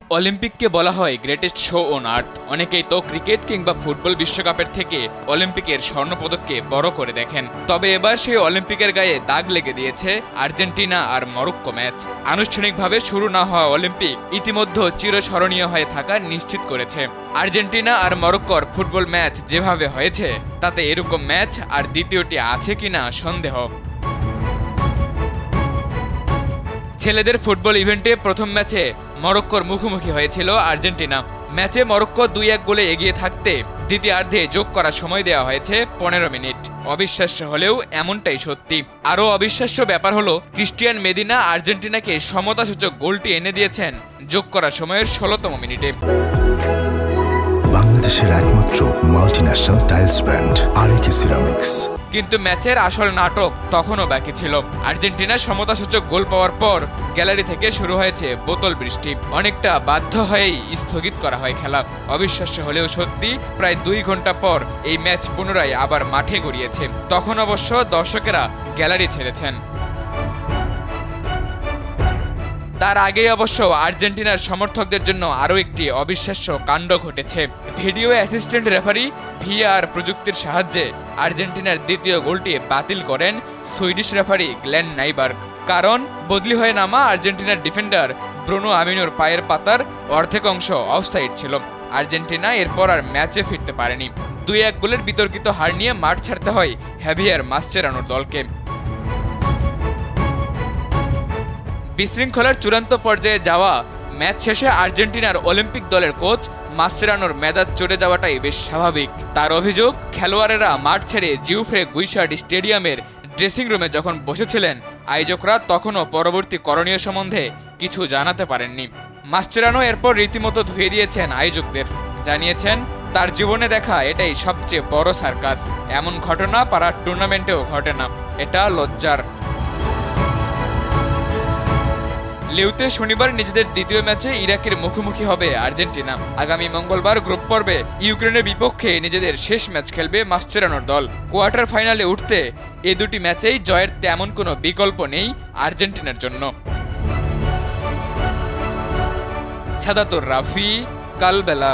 অলিম্পিককে বলা হয় greatest show on earth. অনেকেই তো ক্রিকেট কিংবা ফুটবল বিশ্বকাপের থেকে অলিম্পিকের স্বর্ণপদককে বড় করে দেখেন। তবে এবার সেই অলিম্পিকের গায়ে দাগ লেগে দিয়েছে আর্জেন্টিনা আর মরক্কো ম্যাচ। আনুষ্ঠানিকভাবে শুরু না হওয়া অলিম্পিক ইতিমধ্যে চিরস্মরণীয় হয়ে থাকা নিশ্চিত করেছে। আর্জেন্টিনা আর মরক্কোর ফুটবল ম্যাচ যেভাবে হয়েছে তাতে এরকম ম্যাচ আর দ্বিতীয়টি আছে কিনা সন্দেহ। ছেলেদের ফুটবল ইভেন্টে প্রথম ম্যাচে মরক্কোর মুখোমুখি হয়েছিল আর্জেন্টিনা। ম্যাচে মরক্কো 2-1 গোলে এগিয়ে থাকতে দ্বিতীয়ার্ধে যোগ করার সময় দেওয়া হয়েছে 15 মিনিট। অবিশ্বাস্য হলেও এমনটাই সত্যি। আরও অবিশ্বাস্য ব্যাপার হলো ক্রিস্টিয়ান মেদিনা আর্জেন্টিনাকে সমতাসূচক গোলটি এনে দিয়েছেন যোগ করার সময়ের 16তম মিনিটে। বাংলাদেশের একমাত্র মাল্টিন্যাশনাল টাইলস ব্র্যান্ড আরএকে সিরামিক্স। কিন্তু ম্যাচের আসল নাটক তখনও বাকি ছিল। আর্জেন্টিনা সমতাসূচক গোল পাওয়ার পর গ্যালারি থেকে শুরু হয়েছে বোতল বৃষ্টি। অনেকটা বাধ্য হয়েই স্থগিত করা হয় খেলা। অবিশ্বাস্য হলেও সত্যি, প্রায় 2 ঘন্টা পর এই ম্যাচ পুনরায় আবার মাঠে গড়িয়েছে। তখন অবশ্য দর্শকেরা গ্যালারি ছেড়েছেন। তার আগেই অবশ্য আর্জেন্টিনার সমর্থকদের জন্য আরও একটি অবিশ্বাস্য কাণ্ড ঘটেছে। ভিডিও অ্যাসিস্ট্যান্ট রেফারি ভিআর প্রযুক্তির সাহায্যে আর্জেন্টিনার দ্বিতীয় গোলটি বাতিল করেন সুইডিশ রেফারি গ্লেন নাইবার্গ। কারণ বদলি হয়ে নামা আর্জেন্টিনার ডিফেন্ডার ব্রুনো আমিনোর পায়ের পাতার অর্ধেক অংশ অফসাইড ছিল। আর্জেন্টিনা এরপর আর ম্যাচে ফিরতে পারেনি। 2-1 গোলের বিতর্কিত হার নিয়ে মাঠ ছাড়তে হয় হ্যাভিয়ার মাসচেরানোর দলকে। বিশৃঙ্খলার চূড়ান্ত পর্যায়ে যাওয়া ম্যাচ শেষে আর্জেন্টিনার অলিম্পিক দলের কোচ মাসচেরানোর মেজাজ চড়ে যাওয়াটাই বেশ স্বাভাবিক। তার অভিযোগ, খেলোয়াড়েরা মাঠ ছেড়ে জিউফ্রে গুইসার্ড স্টেডিয়ামের ড্রেসিং রুমে যখন বসেছিলেন আয়োজকরা তখনও পরবর্তী করণীয় সম্বন্ধে কিছু জানাতে পারেননি। মাসচেরানো এরপর রীতিমতো ধুয়ে দিয়েছেন আয়োজকদের। জানিয়েছেন তার জীবনে দেখা এটাই সবচেয়ে বড় সার্কাস। এমন ঘটনা পাড়ার টুর্নামেন্টেও ঘটে না, এটা লজ্জার। লিওতে শনিবার নিজেদের দ্বিতীয় ম্যাচে ইরাকের মুখোমুখি হবে আর্জেন্টিনা। আগামী মঙ্গলবার গ্রুপ পর্বে ইউক্রেনের বিপক্ষে নিজেদের শেষ ম্যাচ খেলবে মাসচেরানোর দল। কোয়ার্টার ফাইনালে উঠতে এ দুটি ম্যাচেই জয়ের তেমন কোনো বিকল্প নেই আর্জেন্টিনার জন্য। সাদাতুর রাফি, কালবেলা।